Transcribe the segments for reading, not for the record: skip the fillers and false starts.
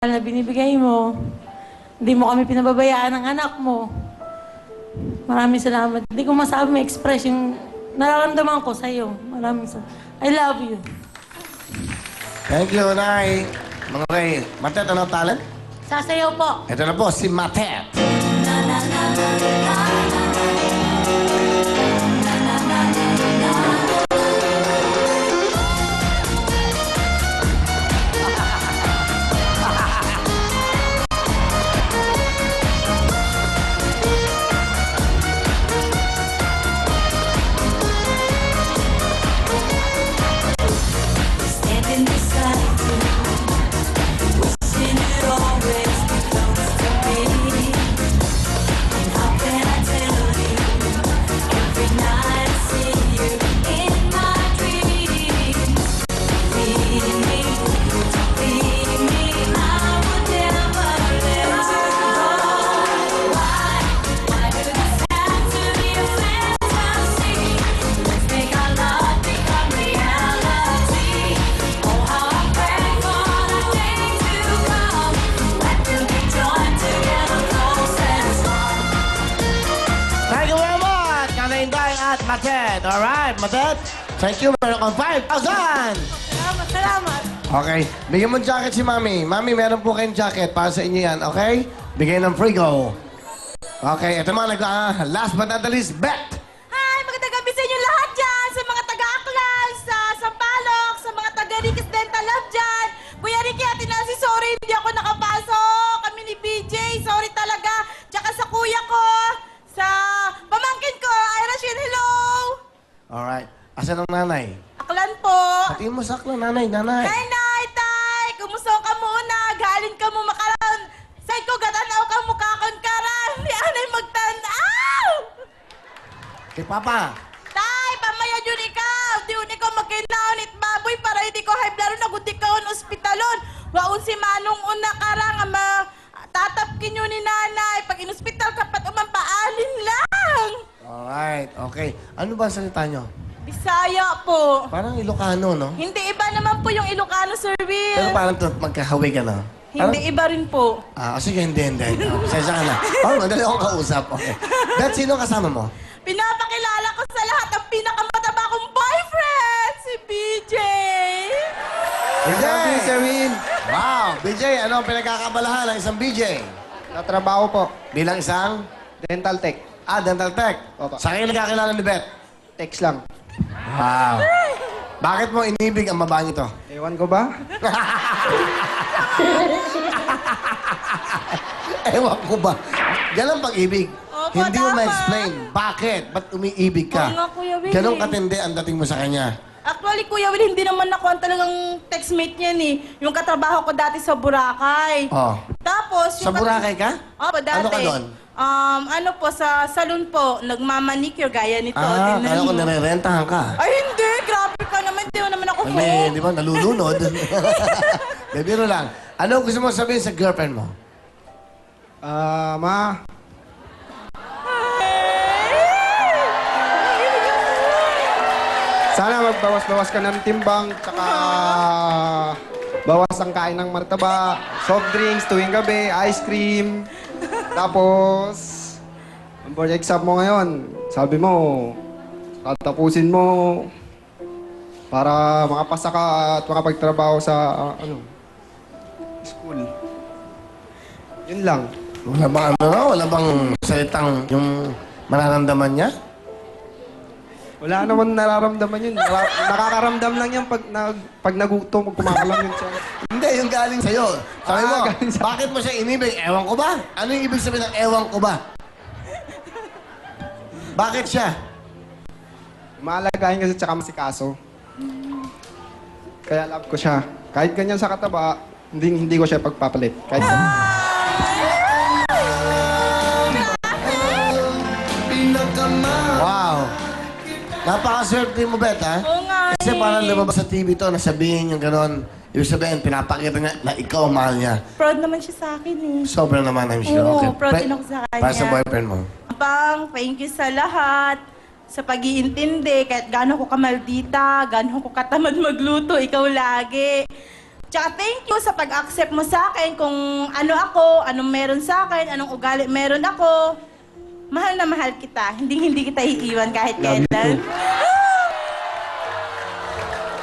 na binibigay mo. Hindi mo kami pinababayaan ng anak mo. Maraming salamat. Hindi ko masabi may express yung nararamdaman ko sa'yo. Maraming salamat. I love you. Thank you, Nay. Mga Ray, Matet, ano talent? Sasayaw po. Ito na po, si Matet. Standing beside you, wishing it always be close to me. And how can I tell you? Every night I see you in my dreams. Leave me, don't leave me. I would never let you go. Why do this have to be a fantasy? Let's make our love become reality. Oh, how I pray for the day to come when we'll be joined together, close and strong. Thank you very much, Nanay Inday at Matet. Alright, Matet. Thank you. Meron kang 5,000. Salamat, salamat. Okay. Bigyan mo ng jacket si Mami. Mami, meron po kayong jacket para sa inyo yan, okay? Bigay ng Frigo. Okay, ito mga last but not the least, Bet. Hi! Magandang gabi sa inyo lahat dyan! Sa mga taga-Aklan, sa Sampaloc, sa mga taga-Ricas Dental Lab dyan. Kuya Ricky, Ate Nancy, sorry, hindi ako nakapasok. Kami ni BJ, sorry talaga. Tsaka sa kuya ko, sa pamangkin ko, Ira Shin, hello! Alright. Asan ang nanay? Aklan po. Patingin mo sa akla, nanay. Nay, nay, tay! Kumusta ka muna? Galing ka mo makaroon. Say ko, gatanaw ka mukha kong karan. Di anay magtanaw! Kay Papa. Tay, pamaya yun ikaw. Di yun ikaw magkinaon it baboy para hindi ko high blood nagundi ka on ospitalon. Waon si Manong una karang ama tatapkin yun ni nanay. Pag in-hospital ka pat umampaalin lang. Alright, okay. Ano ba ang salita nyo? Bisaya po. Parang Ilocano, no? Hindi iba naman po yung Ilocano, Sir Will. Pero parang magkahawig ka na. Hindi iba rin po. Sige, hindi. Sensya ka na. Madali akong kausap. Okay. Bet, sino kasama mo? Pinapakilala ko sa lahat ang pinakamataba kong boyfriend, si BJ. BJ! Sir Will. Wow! BJ, ano ang pinagkakabalahan ng isang BJ? Natrabaho po. Bilang isang? Dental Tech. Dental Tech. Opo. Sa kayo nagkakilala ni Bet? Text lang. Wow! Bakit mo inibig ang babaeng ito? Ewan ko ba? Ewan ko ba? Yan ang pag-ibig. Opo, Hindi mo tama. ma-explain. Bakit? Ba't umiibig ka? Oo nga, Kuya Will. Ganong katindi ang dating mo sa kanya. Actually, Kuya Will, hindi naman ako ang talagang textmate niyan eh. Yung katrabaho ko dati sa Boracay. Oh. Tapos, Sa Boracay ka? Opo, dati. Ano ka doon? Ano po, sa salon po, nagmamanicure gaya nito. Tingnan Kala ko mo. nare-rentahan ka. Ay, hindi. Grabe ka naman. Hindi mo naman ako po. Hindi, di ba? Nalulunod. De, biro lang. Ano gusto mo sabihin sa girlfriend mo? Ma. Sana magbawas-bawas ka ng timbang, tsaka bawas ang kain ng martaba, soft drinks tuwing gabi, ice cream. Tapos, ang board exam mo ngayon, sabi mo, tatapusin mo para makapasa ka at makapagtrabaho sa, school. Yun lang. Wala bang wala bang salitang yung mararamdaman niya? Wala naman nararamdaman yun. Nakakaramdam lang yan pag nagutom, kumakalam yun siya. Hindi, yung galing sa'yo. Sabi mo, galing sa- bakit mo siya inibig? Ewan ko ba? Ano yung ibig sabihin ng ewan ko ba? Bakit siya? Maalagaan kasi tsaka masikaso. Kaya love ko siya. Kahit ganyan sa kataba, hindi ko siya pagpapalit. Kahit Wow. Napakaswerte mo, Bet, ha? Oo nga Kasi eh. parang lumabas sa TV to, nasabihin yung gano'n. Ibig sabihin, pinapakita niya na ikaw ang mahal niya. Proud naman siya sa akin eh. Sobra naman, I'm sure. Oo, proud din ako sa kanya. Para sa boyfriend mo. Bang, thank you sa lahat. Sa pag-iintindi, kahit gaano ko kamaldita, gaano ko katamad magluto, ikaw lagi. Tsaka thank you sa pag-accept mo sa akin kung ano ako, anong meron sa akin, anong ugali meron ako. Mahal na mahal kita. Hindi kita iiwan kahit Love you kailan. too.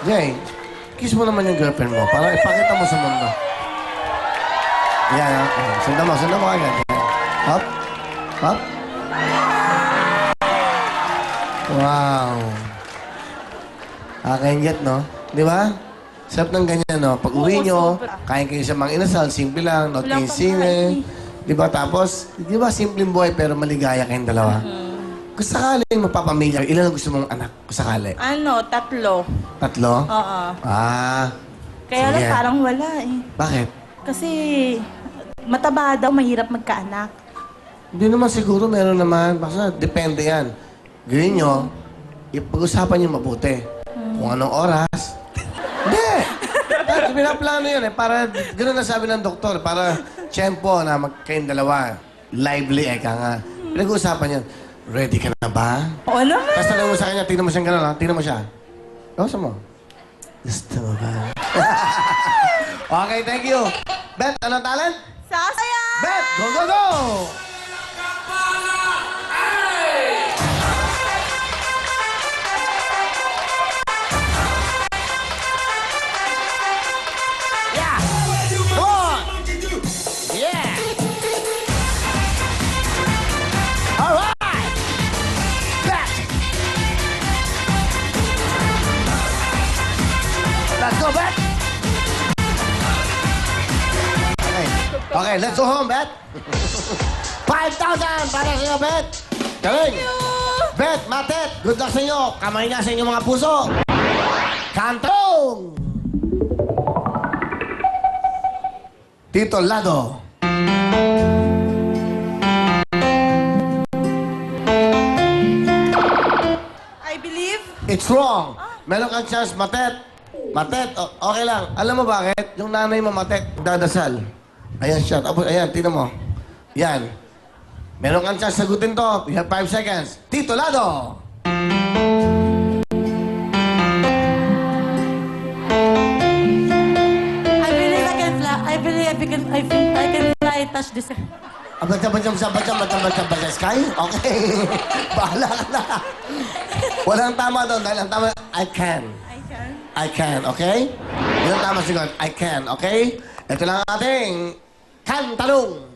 Jay, kiss mo naman yung girlfriend mo para ipakita mo sa mundo. Yan, sundan mo agad. Hop, hop. Wow. Kakengget, no? Di ba? Sarap ng ganyan, no? Pag uwi Oo, nyo, sobra. kain kayo sa mga inasal, simple lang, not Walang kissing, pangkain. Di ba? Tapos, di ba, simpleng buhay pero maligaya kayong dalawa? Kung sakaling magpapamilya, ilan ang gusto mong anak? Kung sakali? Ano, 3. 3? Oo. Ah. Kaya lang Sige. parang wala eh. Bakit? Kasi mataba daw, mahirap magkaanak. Hindi naman siguro, meron naman. Basta depende yan. Gawin nyo, ipag-usapan nyo mabuti. Kung anong oras. Hindi! Pinaplano yun eh. Para, gano'n na sabi ng doktor, para tiyempo na magkayong dalawa. Lively eh ka nga. Pinag-uusapan yan. Ready ka na ba? Oo naman. Tapos tanong mo sa kanya, tingnan mo siyang gano'n ha? Tingnan mo siya. Kamusta mo? Gusto mo ba? Okay, thank you. Beth, anong talent? Sasaya! Beth, go, go, go! Yeah! Come on! Yeah! All right! Beth! Let's go, Beth! Okay, let's go home, Beth. 5,000 para sa iyo, Beth. Galing. Beth, Matet, good luck sa inyo. Kamay nga sa inyong mga puso. Kantong! Tito Lado. I believe. It's wrong. Meron kang chance, Matet. Matet, okay lang. Alam mo bakit? Yung nanay mo, Matet, dadasal. Ayan siya. Tapos, ayan, tingnan mo. Yan. Meron kang chance sagutin to. You have 5 seconds. Tito Lado! I believe I can fly. I believe I can fly, touch this. Abad sky? Okay. Bahala ka na. Walang tama doon. Dahil ang tama, I can. I can. I can, okay? Yun ang tama sigon. I can, okay? Ito lang ang ating kantalong.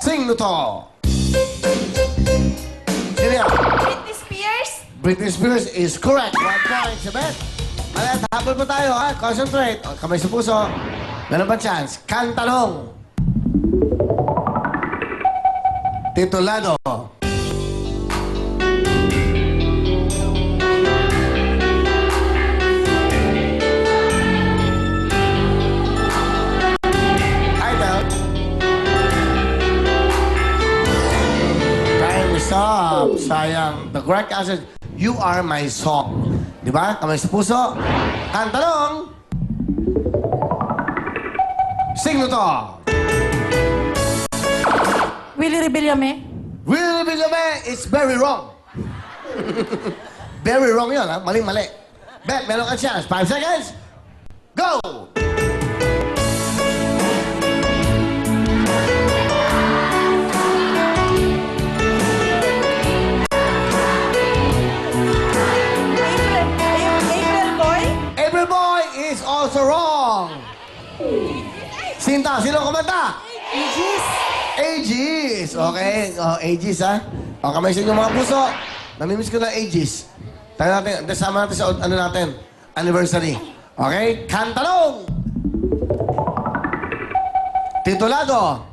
Sing no to. Sino yan? Britney Spears. Britney Spears is correct. 1 point sa Bet. Malet, habol po tayo, ha? Concentrate. O, kamay sa puso. Meron pa chance. Kantalong. Titulado. Title. Time is up. Sayang. The correct answer is, You Are My Song. Di ba? Kamay sa puso. Kantalong. Sing no to. Willie Rebillame. Will Villame is very wrong. Very wrong yun, ha? Maling-mali. Bet, meron ka chance. 5 seconds. Go! April Boy. April Boy is also wrong. Sinta, sino kumanta? Aegis. Aegis. Okay. Oh, Aegis, ha? O, kamay sa inyong mga puso. Namimiss ko na Aegis. Tayo natin, sama natin sa ano natin, anniversary. Okay? Kantalong! Titulado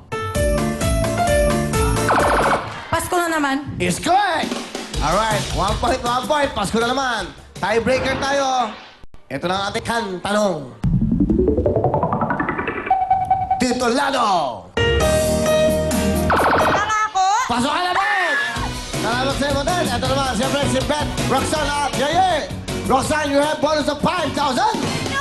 Pasko na naman. is correct! Alright, 1 point, 1 point. Pasko na naman. Tiebreaker tayo. Ito na ang ating kantalong. Titulado! Pangako. Pasok ka na, Bet! Salamat sa iyo, Bet. Ito naman, siyempre si Bet, Roxanne at Yeye. Roxanne, you have bonus of 5,000. 5,000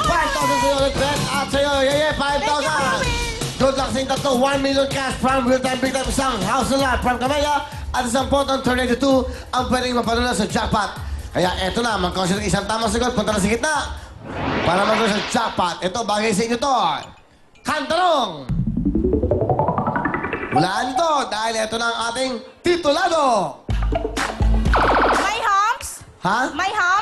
sa iyo ulit, Bet. At sa iyo, Yeye, 5,000. Good luck sa inyong tatlo. 1 million cash from Real Time Big Time. Isang house na lot from Camella. At isang Poton Tornado 2 ang pwedeng mapanuna sa jackpot. Kaya eto na, mag-consider isang tamang sagot. Punta na sa gitna. Para magkaroon sa jackpot, ito, bagay sa inyo to. Kantarong! Hulaan ito dahil ito na ang ating titulado. My humps? Ha? My humps?